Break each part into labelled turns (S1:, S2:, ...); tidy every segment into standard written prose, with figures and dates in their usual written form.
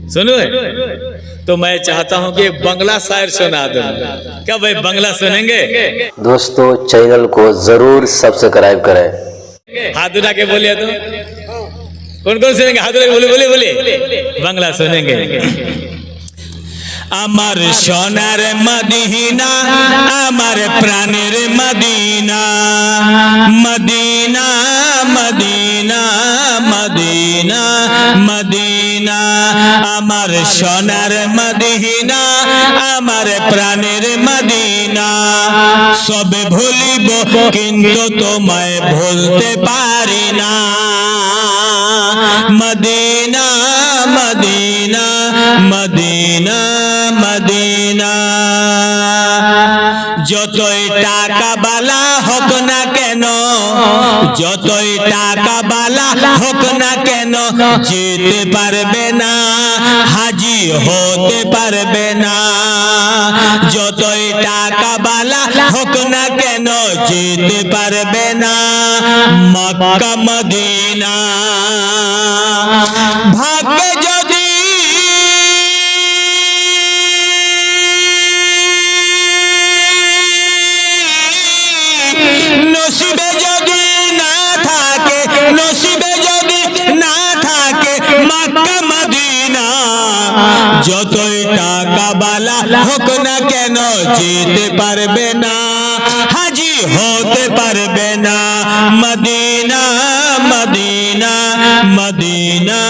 S1: सुनो तो मैं चाहता हूं कि बंगला शायर सुना दूं। क्या भाई बंगला सुनेंगे?
S2: दोस्तों चैनल को जरूर सब्सक्राइब करें।
S1: हाथ उठा के बोलिए तो कौन कौन सुनेंगे? हाथ उठा के बोले बोले बोले बंगला सुनेंगे। আমার সোনার মদিনা আমার প্রাণের Medina Medina Medina Medina Medina আমার সোনার মদিনা আমার প্রাণের মদিনা সবে ভুলিব কিন্তু তোমায় ভুলতে পারি না মদিনা মদিনা মদিনা মদিনা যতই টাকা বালা হোক না কেন যতই টাকা বালা হোক না কেন যেতে পারবে না হাজি হতে পারবে না যতই টাকা বালা হোক না কেন যেতে পারবে না মক্কা মদিনা ভাগ্যে যদি নসিবে যদি না থাকে নসিবে যদি না থাকে মক্কা মদিনা যতই টাকা বালা হোক না কেন যেতে পারবে না হাজি হতে পারবে না Medina Medina Medina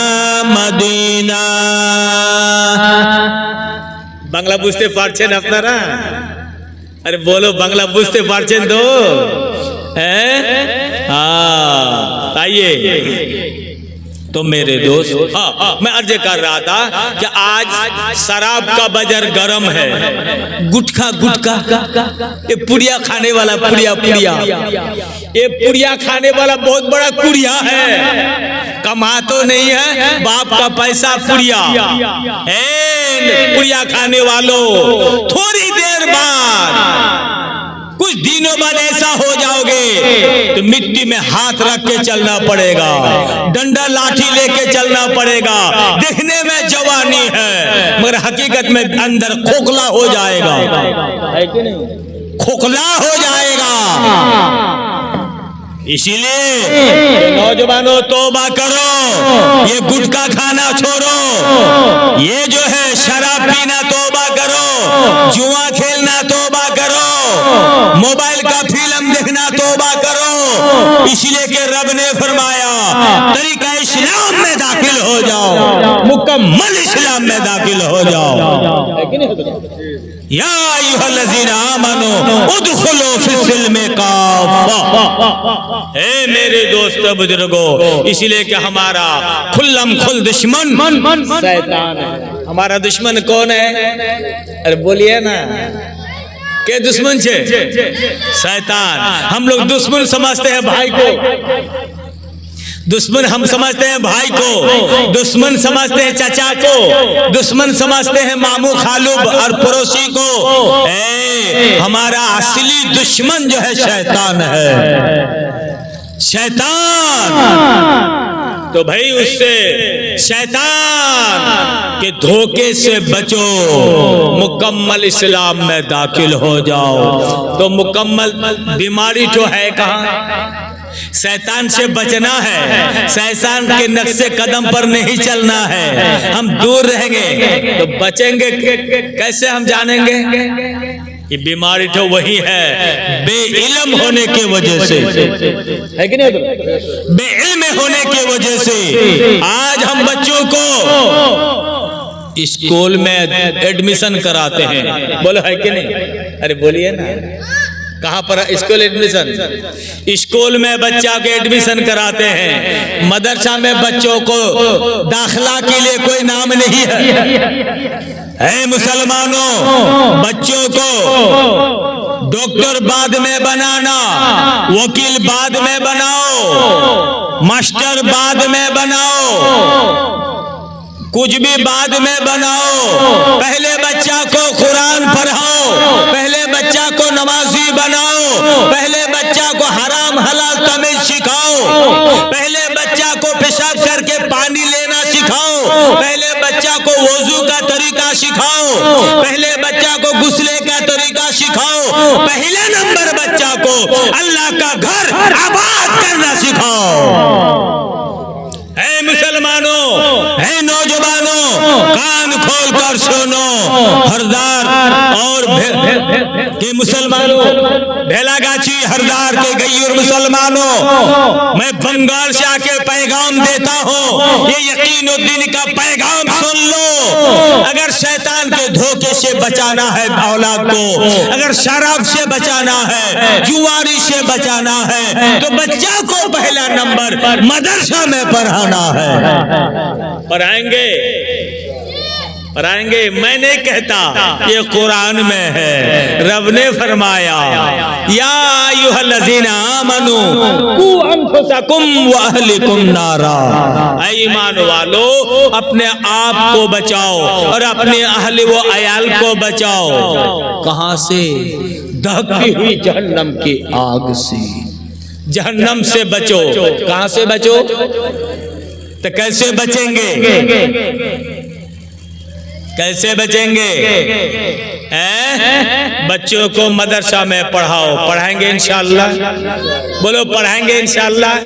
S1: Medina. Bangla বুঝতে পারছেন আপনারা? अरे बोलो बांग्ला बुझते पारছেন तो हैं? आइए तो मेरे दोस्त मैं अर्ज कर रहा था कि आज शराब का बाजार गर्म है। गुटखा गुटखा ये पुड़िया खाने वाला पुड़िया पुड़िया ये पुड़िया खाने वाला बहुत बड़ा कुड़िया है। कमा तो नहीं है बाप का पैसा पुड़िया पुड़िया खाने वालों थोड़ी देर बाद कुछ दिनों बाद ऐसा हो जाओगे तो मिट्टी में हाथ रख के चलना पड़ेगा डंडा लाठी लेके चलना पड़ेगा। देखने में जवानी है मगर हकीकत में अंदर खोखला हो जाएगा है कि नहीं? खोखला हो जाएगा। इसीलिए नौजवानों तौबा करो ये गुटखा खाना छोड़ो ये जो है शराब पीना तौबा करो जुआ खेलना तौबा करो मोबाइल का फिल्म देखना तौबा करो। इसलिए कि रब ने फरमाया तरीका इस्लाम में दाखिल हो जाओ मुकम्मल इस्लाम में दाखिल हो जाओ। या अय्युहल्लज़ीना आमनू उदखुलू फिस्सिल्मि काफ़ा। हे मेरे दोस्त बुजुर्गों इसलिए कि हमारा खुल्लम खुल दुश्मन शैतान है। हमारा दुश्मन कौन है? अरे बोलिए ना के दुश्मन छे? शैतान। हम लोग दुश्मन समझते हैं भाई को दुश्मन हम समझते हैं भाई को दुश्मन समझते हैं चाचा को दुश्मन समझते हैं मामू खालू और पड़ोसी को। हमारा असली दुश्मन जो है शैतान है शैतान। तो भाई उससे शैतान के धोखे से बचो मुकम्मल इस्लाम में दाखिल हो जाओ। तो मुकम्मल बीमारी तो है कहाँ? शैतान से बचना है शैतान के नक्शे कदम पर नहीं चलना है। हम दूर रहेंगे तो बचेंगे कैसे हम जानेंगे? ये बीमारी तो वही है बेइल्म होने की वजह से है कि नहीं? बेइल्म होने की वजह से आज हम बच्चों को स्कूल में एडमिशन कराते हैं। बोलो है कि नहीं? अरे बोलिए ना कहाँ पर स्कूल एडमिशन? स्कूल में बच्चा के एडमिशन कराते हैं मदरसा में बच्चों को दाखिला के लिए कोई नाम नहीं है मुसलमानों बच्चों को डॉक्टर बाद में बनाना वकील बाद में बनाओ मास्टर बाद में बनाओ कुछ भी बाद में बनाओ। पहले बच्चा को कुरान पढ़ाओ पहले बच्चा को नमाजी बनाओ पहले बच्चा को हराम हलाल तमीज सिखाओ पहले बच्चा को पेशाब करके पानी लेना सिखाओ पहले बच्चा को सिखाओ, पहले बच्चा को गुस्ले का तरीका सिखाओ, पहले नंबर बच्चा को अल्लाह का घर आबाद करना सिखाओ। है मुसलमानों, है नौजवानों, कान खोलकर सुनो, हरदार और के मुसलमानों, भेलागाछी हरदार के गैयूर मुसलमानों, मैं बंगाल से आके पैगाम देता हूँ, ये यकीनुद्दीन का पैगाम सुन लो। अगर शैतान के धोखे से बचाना है औलाद को, अगर शराब से बचाना है, जुआरी से बचाना है, तो बच्चा को पहला नंबर मदरसा में पढ़ाना है। पढ़ाएंगे, पढ़ाएंगे। मैं नहीं कहता, ये कुरान में है। रब ने फरमाया या अय्युहल्लज़ीना आमनू कू अनफुसकुम व अहलिकुम नारा, ऐ ईमान वालो अपने आप को बचाओ और अपने अहल व अयाल को बचाओ। कहां से? दहकती हुई जहन्नम की आग से। जहन्नम से बचो। कहां से बचो? तो कैसे बचेंगे? कैसे बचेंगे? बच्चों को मदरसा में पढ़ाओ। पढ़ाएंगे इंशाअल्लाह? बोलो पढ़ाएंगे इंशाअल्लाह?